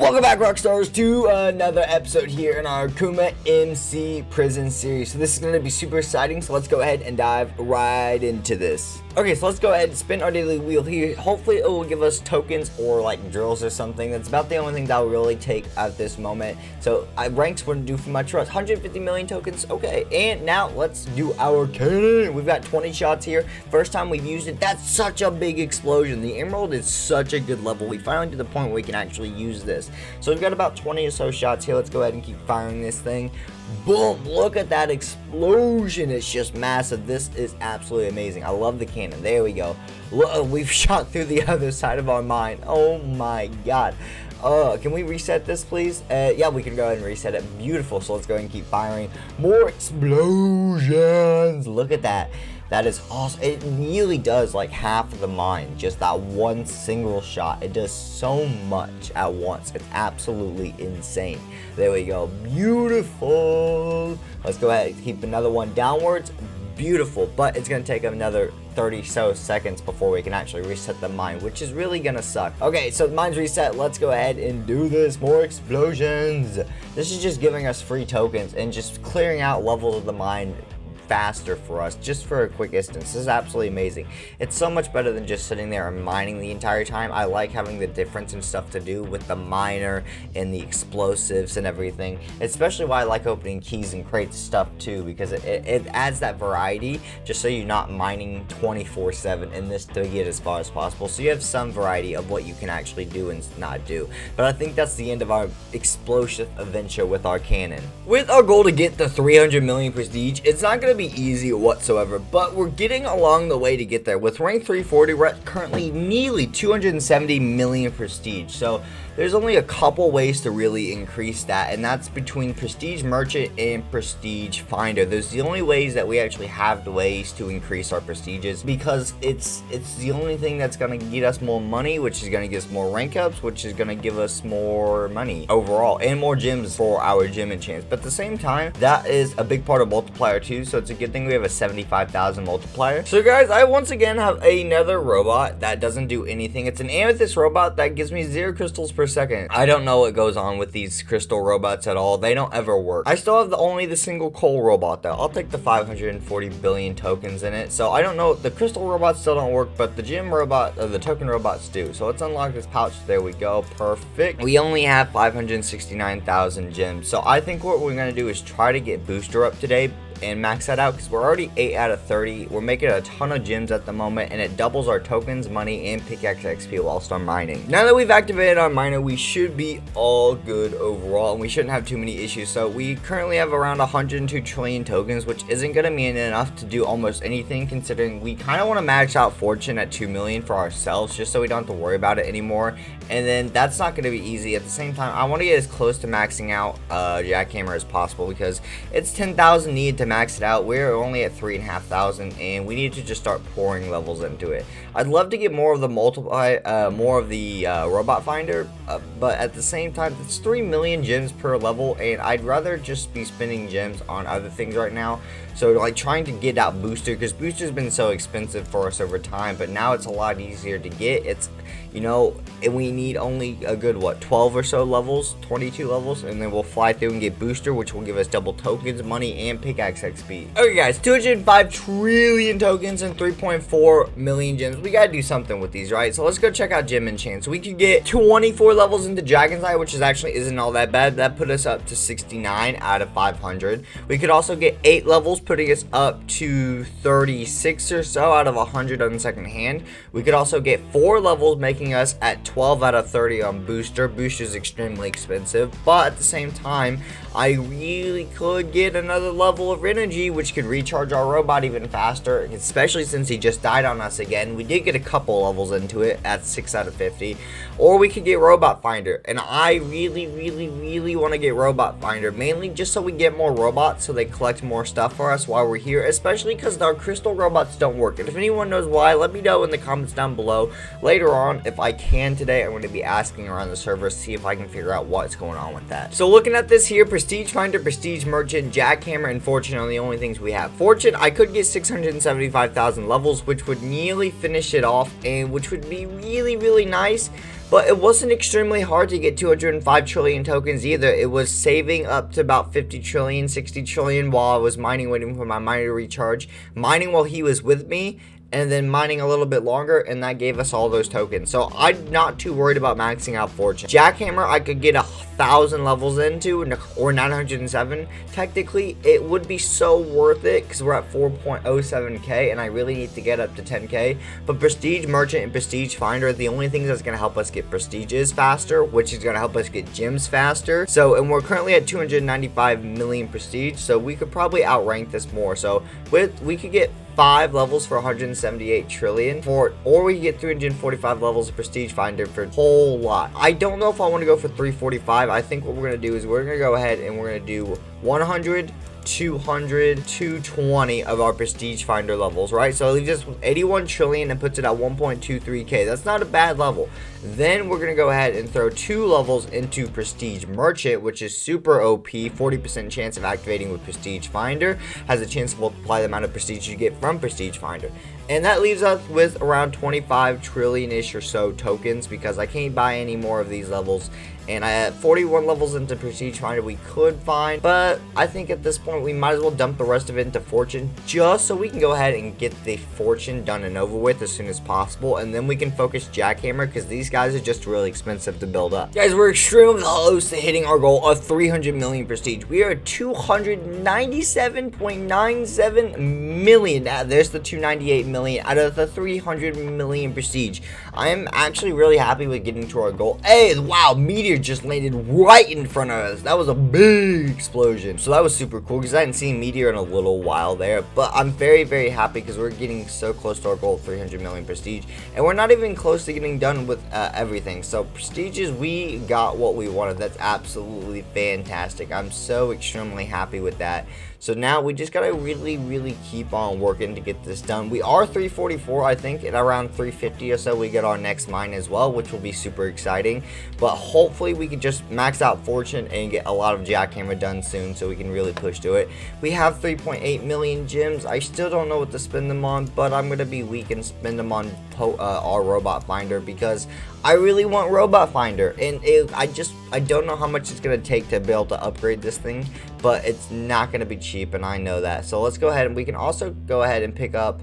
Welcome back, Rockstars, to another episode here in our AkumaMC Prison series. So this is going to be super exciting, so let's go ahead and dive right into this. Okay, so let's go ahead and spin our daily wheel here. Hopefully it will give us tokens or like drills or something. That's about the only thing that will really take at this moment. So ranks wouldn't do for much for us. 150 million tokens, okay. And now let's do our cannon. We've got 20 shots here. First time we've used it. That's such a big explosion. The emerald is such a good level. We finally to the point where we can actually use this. So we've got about 20 or so shots here. Let's go ahead and keep firing this thing. Boom, look at that explosion. It's just massive. This is absolutely amazing. I love the cannon. There we go. Look, we've shot through the other side of our mine. Oh my god. Can we reset this, please? Yeah, we can go ahead and reset it. Beautiful. So let's go ahead and keep firing. More explosions. Look at that. That is awesome. It nearly does like half of the mine, just that one single shot. It does so much at once. It's absolutely insane. There we go. Beautiful. Let's go ahead and keep another one downwards. Beautiful, but it's going to take another 30 so seconds before we can actually reset the mine, which is really going to suck. Okay, so the mine's reset. Let's go ahead and do this. More explosions. This is just giving us free tokens and just clearing out levels of the mine faster for us, just for a quick instance. This is absolutely amazing. It's so much better than just sitting there and mining the entire time. I like having the difference and stuff to do with the miner and the explosives and everything, especially why I like opening keys and crates stuff too, because it adds that variety, just so you're not mining 24/7 in this to get as far as possible, so you have some variety of what you can actually do and not do. But I think that's the end of our explosive adventure with our cannon. With our goal to get the 300 million prestige, it's not going to be easy whatsoever, but we're getting along the way to get there. With rank 340, we're at currently nearly 270 million prestige, so there's only a couple ways to really increase that, and that's between prestige merchant and prestige finder. Those are the only ways that we actually have the ways to increase our prestiges, because it's the only thing that's going to get us more money, which is going to get us more rank ups, which is going to give us more money overall and more gems for our gem enchants. But at the same time, that is a big part of multiplier too, so it's a good thing we have a 75,000 multiplier. So guys, I once again have another robot that doesn't do anything. It's an amethyst robot that gives me 0 crystals per second. I don't know what goes on with these crystal robots at all. They don't ever work. I still have only the single coal robot though. I'll take the 540 billion tokens in it. So I don't know, the crystal robots still don't work, but the gem robot, the token robots do. So let's unlock this pouch. There we go. Perfect. We only have 569,000 gems. So I think what we're going to do is try to get booster up today and max that out, because we're already 8 out of 30. We're making a ton of gems at the moment, and it doubles our tokens, money, and pickaxe XP whilst I'm mining. Now that we've activated our miner, we should be all good overall, and we shouldn't have too many issues. So we currently have around 102 trillion tokens, which isn't going to be enough to do almost anything, considering we kind of want to max out fortune at 2 million for ourselves, just so we don't have to worry about it anymore. And then that's not going to be easy. At the same time, I want to get as close to maxing out jackhammer as possible, because it's 10,000 needed to max it out. We're only at 3,500, and we need to just start pouring levels into it. I'd love to get more of the robot finder, but at the same time, it's 3 million gems per level, and I'd rather just be spending gems on other things right now. So like trying to get out booster, because booster's been so expensive for us over time, but now it's a lot easier to get. It's, you know, and we need only a good, what, 12 or so levels, 22 levels, and then we'll fly through and get booster, which will give us double tokens, money, and pickaxe XP. Okay guys, 205 trillion tokens and 3.4 million gems. We gotta do something with these, right? So let's go check out gem enchants. We could get 24 levels into Dragon's Eye, which actually isn't all that bad. That put us up to 69 out of 500. We could also get 8 levels, putting us up to 36 or so out of 100 on second hand. We could also get 4 levels, making us at 12 out of 30 on booster. Booster is extremely expensive, but at the same time, I really could get another level of energy, which could recharge our robot even faster, especially since he just died on us again. We did get a couple levels into it at 6 out of 50. Or we could get robot finder, and I really want to get robot finder, mainly just so we get more robots, so they collect more stuff for us while we're here, especially because our crystal robots don't work. And if anyone knows why, let me know in the comments down below. Later on, if I can today, I'm going to be asking around the server to see if I can figure out what's going on with that. So looking at this here, prestige finder, prestige merchant, jackhammer, and fortune are the only things we have. Fortune, I could get 675,000 levels, which would nearly finish it off, and which would be really nice. But it wasn't extremely hard to get 205 trillion tokens either. It was saving up to about 50 trillion, 60 trillion while I was mining, waiting for my miner to recharge, mining while he was with me, and then mining a little bit longer, and that gave us all those tokens. So I'm not too worried about maxing out fortune. Jackhammer I could get 1,000 levels into, or 907 technically. It would be so worth it because we're at 4.07k and I really need to get up to 10k. But prestige merchant and prestige finder are the only things that's going to help us get prestiges faster, which is going to help us get gems faster. So, and we're currently at 295 million prestige, so we could probably outrank this more. So we could get 5 levels for 178 trillion or we get 345 levels of prestige finder for a whole lot. I don't know if I want to go for 345. I think what we're going to do is we're going to go ahead and we're going to do 100, 200, 220 of our prestige finder levels, right? So it leaves us with 81 trillion and puts it at 1.23k. That's not a bad level. Then we're going to go ahead and throw 2 levels into prestige merchant, which is super OP. 40% chance of activating with prestige finder, has a chance to multiply the amount of prestige you get from prestige finder. And that leaves us with around 25 trillion-ish or so tokens, because I can't buy any more of these levels. And I had 41 levels into prestige finder we could find, but I think at this point we might as well dump the rest of it into fortune, just so we can go ahead and get the fortune done and over with as soon as possible, and then we can focus jackhammer, because these guys are just really expensive to build up. Guys, we're extremely close to hitting our goal of 300 million prestige. We are at 297.97 million. There's the 298 million out of the 300 million prestige. I am actually really happy with getting to our goal. Hey, wow, meteor just landed right in front of us. That was a big explosion. So that was super cool, because I hadn't seen meteor in a little while there. But I'm very, very happy because we're getting so close to our goal of 300 million prestige, and we're not even close to getting done with everything. So prestiges, we got what we wanted. That's absolutely fantastic. I'm so extremely happy with that. So now we just gotta really, really keep on working to get this done. We are 344, I think, at around 350 or so we get our next mine as well, which will be super exciting. But hopefully we can just max out fortune and get a lot of jackhammer done soon, so we can really push to it. We have 3.8 million gems. I still don't know what to spend them on, but I'm gonna be weak and spend them on our robot finder, because I really want robot finder, and I don't know how much it's gonna take to be able to upgrade this thing, but it's not gonna be cheap, and I know that. So let's go ahead, and we can also go ahead and pick up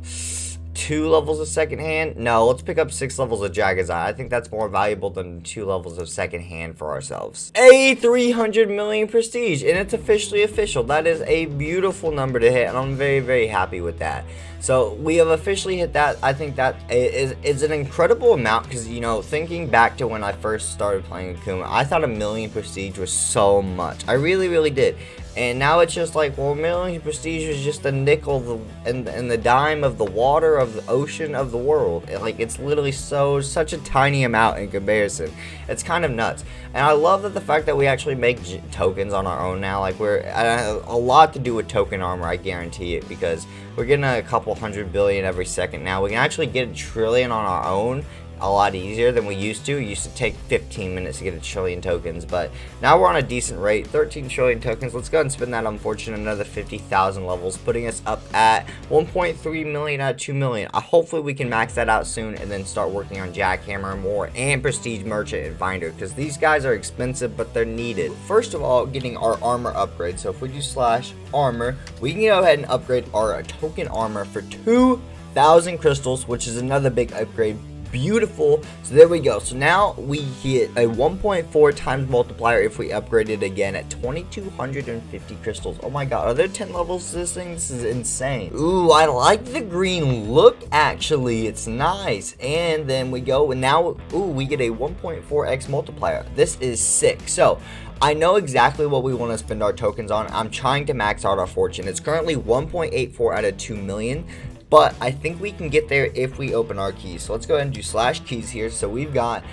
2 levels of second hand. No, let's pick up 6 levels of Jagged's Eye. I think that's more valuable than 2 levels of second hand for ourselves. A 300 million prestige, and it's officially official. That is a beautiful number to hit, and I'm very, very happy with that. So we have officially hit that. I think that is an incredible amount, because, you know, thinking back to when I first started playing Akuma, I thought a million prestige was so much. I really, really did. And now it's just like, well, a million prestige is just a nickel and the dime of the water of the ocean of the world. Like, it's literally such a tiny amount in comparison. It's kind of nuts. And I love that the fact that we actually make tokens on our own now. Like, we're a lot to do with token armor, I guarantee it, because we're getting a couple 100 billion every second now. We can actually get a trillion on our own a lot easier than we used to. It used to take 15 minutes to get a trillion tokens, but now we're on a decent rate, 13 trillion tokens. Let's go ahead and spend that on fortune, another 50,000 levels, putting us up at 1.3 million out of 2 million. Hopefully we can max that out soon, and then start working on jackhammer more and prestige merchant and finder, because these guys are expensive, but they're needed. First of all, getting our armor upgrade. So if we do /armor, we can go ahead and upgrade our token armor for 2,000 crystals, which is another big upgrade. Beautiful. So there we go. So now we hit a 1.4 times multiplier if we upgrade it again at 2,250 crystals. Oh my god, are there 10 levels to this thing? This is insane. Ooh, I like the green look, actually. It's nice. And then we go, and now, ooh, we get a 1.4x multiplier. This is sick. So I know exactly what we want to spend our tokens on. I'm trying to max out our fortune. It's currently 1.84 out of 2 million. But I think we can get there if we open our keys. So let's go ahead and do /keys here. So we've got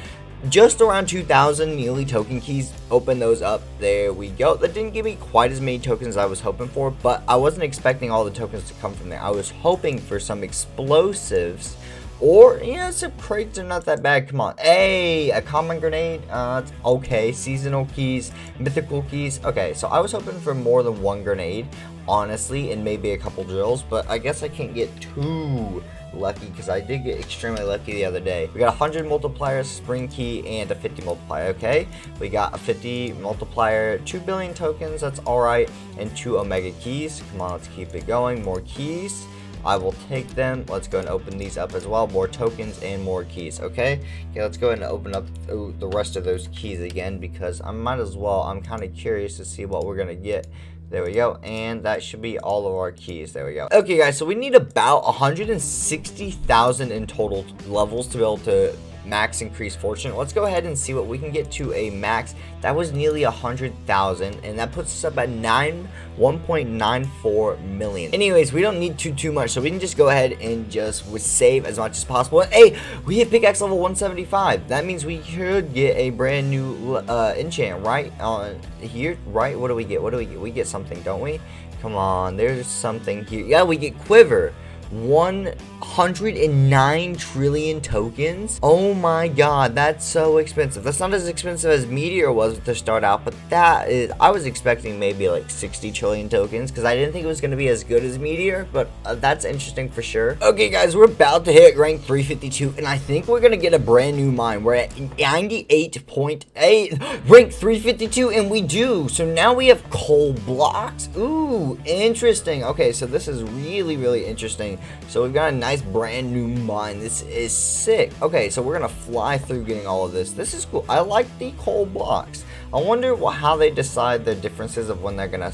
just around 2,000 nearly token keys. Open those up. There we go. That didn't give me quite as many tokens as I was hoping for, but I wasn't expecting all the tokens to come from there. I was hoping for some explosives, or, yeah, some crates are not that bad. Come on. Hey, a common grenade. It's okay. Seasonal keys, mythical keys. Okay, so I was hoping for more than 1 grenade, honestly, and maybe a couple drills, but I guess I can't get 2 lucky because I did get extremely lucky the other day. We got 100 multiplier, spring key, and a 50 multiplier. Okay, we got a 50 multiplier, 2 billion tokens. That's all right, and 2 omega keys. Come on, let's keep it going. More keys. I will take them. Let's go and open these up as well. More tokens and more keys. Okay, let's go ahead and open up the rest of those keys again because I might as well. I'm kind of curious to see what we're gonna get. There we go, and that should be all of our keys. There we go. Okay, guys, so we need about 160,000 in total levels to be able to max increase fortune. Let's go ahead and see what we can get to a max. That was nearly 100,000, and that puts us up at 1.94 million. Anyways, we don't need too much, so we can just go ahead and just save as much as possible. And, hey, we hit pickaxe level 175. That means we could get a brand new enchant right on here, right? What do we get? What do we get? We get something, don't we? Come on, there's something here. Yeah, we get quiver. 109 trillion tokens. Oh my god, that's so expensive. That's not as expensive as meteor was to start out, but that is, I was expecting maybe like 60 trillion tokens because I didn't think it was going to be as good as meteor, but that's interesting for sure. Okay guys, we're about to hit rank 352, and I think we're going to get a brand new mine. We're at 98.8, rank 352, and we do. So now we have coal blocks. Ooh, interesting. Okay, so this is really interesting. So we've got a nice brand new mine. This is sick. Okay, so we're gonna fly through getting all of this. This is cool. I like the coal blocks. I wonder how they decide the differences of when they're gonna,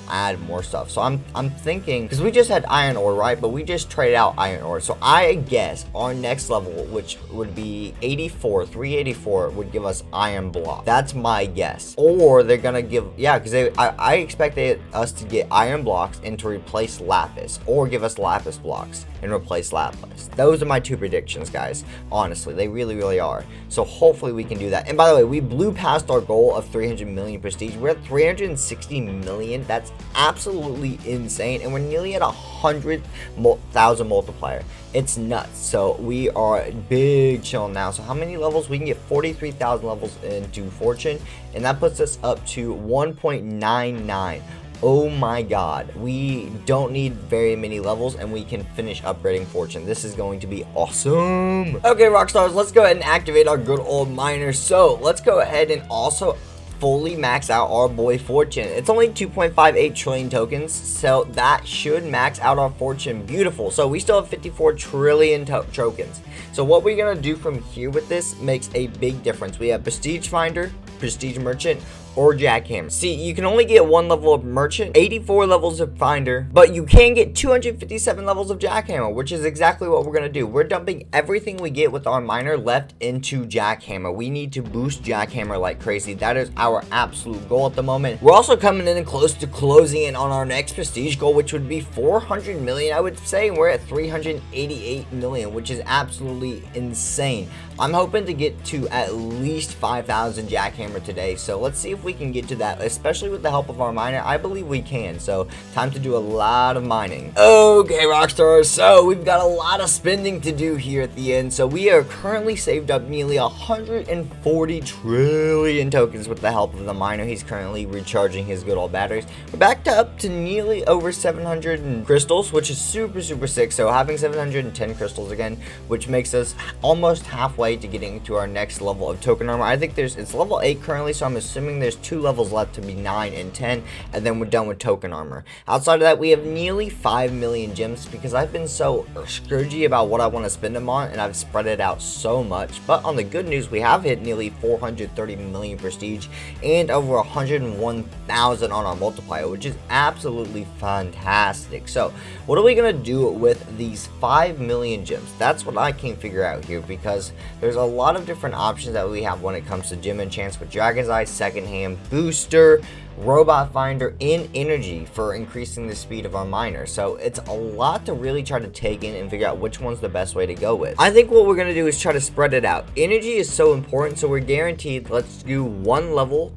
add more stuff. So I'm thinking, because we just had iron ore, right? But we just traded out iron ore. So I guess our next level, which would be 384, would give us iron block. That's my guess. Or they're gonna give, because I expect us to get iron blocks and to replace lapis, or give us lapis blocks and replace lapis. Those are my two predictions, guys. Honestly, they really are. So hopefully we can do that. And by the way, we blew past our goal of 300 million prestige. We're at 360 million. That's absolutely insane, and we're nearly at 100,000 multiplier. It's nuts. So we are big chill now. So how many levels? We can get 43,000 levels into fortune, and that puts us up to 1.99. Oh my god, we don't need very many levels, and we can finish upgrading fortune. This is going to be awesome. Okay, Rockstars, let's go ahead and activate our good old miner. So let's go ahead and also fully max out our boy fortune. It's only 2.58 trillion tokens, so that should max out our fortune. Beautiful. So we still have 54 trillion tokens. So what we're gonna do from here with this makes a big difference. We have prestige finder, prestige merchant, or jackhammer. See, you can only get 1 level of merchant, 84 levels of finder, but you can get 257 levels of jackhammer, which is exactly what we're gonna do. We're dumping everything we get with our miner left into jackhammer. We need to boost jackhammer like crazy. That is our absolute goal at the moment. We're also coming in close to closing in on our next prestige goal, which would be 400 million, I would say. We're at 388 million, which is absolutely insane. I'm hoping to get to at least 5,000 jackhammer today, so let's see if we can get to that, especially with the help of our miner. I believe we can, so time to do a lot of mining. Okay, Rockstars, so we've got a lot of spending to do here at the end. So we are currently saved up nearly 140 trillion tokens with the help of the miner. He's currently recharging his good old batteries. We're back up to nearly over 700 crystals, which is super sick. So having 710 crystals again, which makes us almost halfway to getting to our next level of token armor. I think it's level 8 currently, so I'm assuming there's 2 levels left to be 9 and 10, and then we're done with token armor. Outside of that, we have nearly 5 million gems because I've been so scourgy about what I want to spend them on, and I've spread it out so much. But on the good news, we have hit nearly 430 million prestige and over 101,000 on our multiplier, which is absolutely fantastic. So what are we gonna do with these 5 million gems? That's what I can't figure out here, because there's a lot of different options that we have when it comes to gem enchants with Dragon's Eye, Second Hand, Booster, Robot Finder, and Energy for increasing the speed of our miner. So it's a lot to really try to take in and figure out which one's the best way to go with. I think what we're going to do is try to spread it out. Energy is so important, so we're guaranteed, let's do 1 level.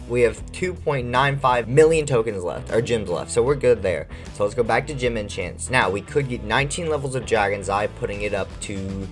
We have 2.95 million tokens left, or gems left, so we're good there. So let's go back to gem enchants. Now, we could get 19 levels of Dragon's Eye, putting it up to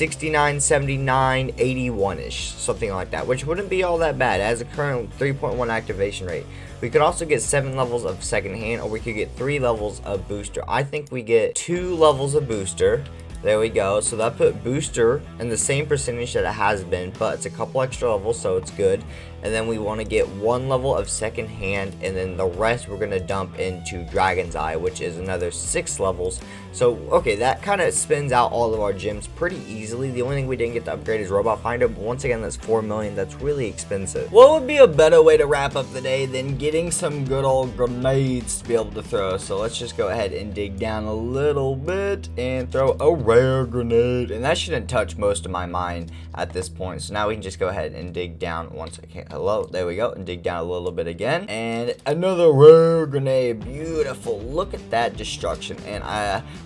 69, 79, 81-ish, something like that, which wouldn't be all that bad. It has a current 3.1 activation rate. We could also get 7 levels of second hand, or we could get 3 levels of booster. I think we get 2 levels of booster. There we go. So that put booster in the same percentage that it has been, but it's a couple extra levels, so it's good. And then we want to get 1 level of second hand, and then the rest we're going to dump into Dragon's Eye, which is another 6 levels. So, okay, that kind of spins out all of our gems pretty easily. The only thing we didn't get to upgrade is Robot Finder, but once again, that's 4 million. That's really expensive. What would be a better way to wrap up the day than getting some good old grenades to be able to throw? So let's just go ahead and dig down a little bit and throw a rare grenade. And that shouldn't touch most of my mine at this point. So now we can just go ahead and dig down once again. Hello, there we go, and dig down a little bit again, and another rare grenade. Beautiful. Look at that destruction. And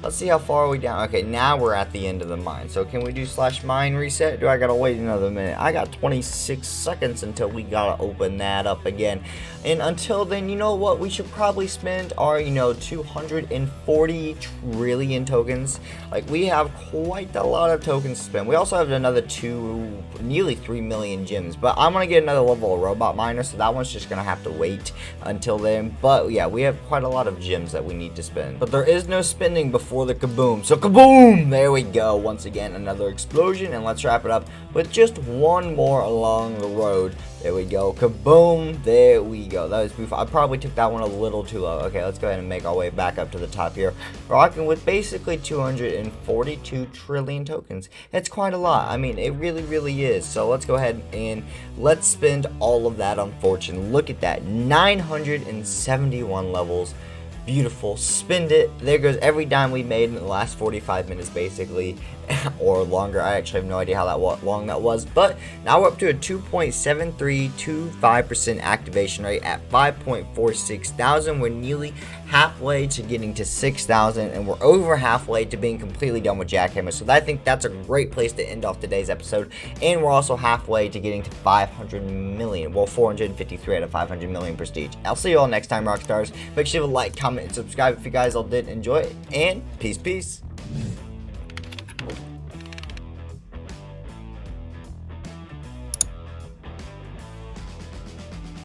let's see how far are we down. Okay, now we're at the end of the mine. So can we do /mine reset? Do I gotta wait another minute? I got 26 seconds until we gotta open that up again. And until then, you know what, we should probably spend our 240 trillion tokens. Like, we have quite a lot of tokens to spend. We also have another nearly 3 million gems, but I'm gonna get another level of robot miner, so that one's just gonna have to wait until then. But yeah, we have quite a lot of gems that we need to spend, but there is no spending before the kaboom. So kaboom, there we go. Once again, another explosion, and let's wrap it up with just one more along the road. There we go. Kaboom. There we go. That was beautiful. I probably took that one a little too low. Okay, let's go ahead and make our way back up to the top here. Rocking with basically 242 trillion tokens. It's quite a lot. I mean, it really, really is. So let's go ahead and let's spend all of that on fortune. Look at that. 971 levels. Beautiful. Spend it. There goes every dime we made in the last 45 minutes, basically, or longer. I actually have no idea how long that was, but now we're up to a 2.7325% activation rate at 5.46 thousand. We're nearly halfway to getting to 6,000, and we're over halfway to being completely done with Jackhammer. So I think that's a great place to end off today's episode, and we're also halfway to getting to 500 million. Well, 453 out of 500 million prestige. I'll see you all next time, Rockstars. Make sure to like, comment, and subscribe if you guys all did enjoy it, and peace.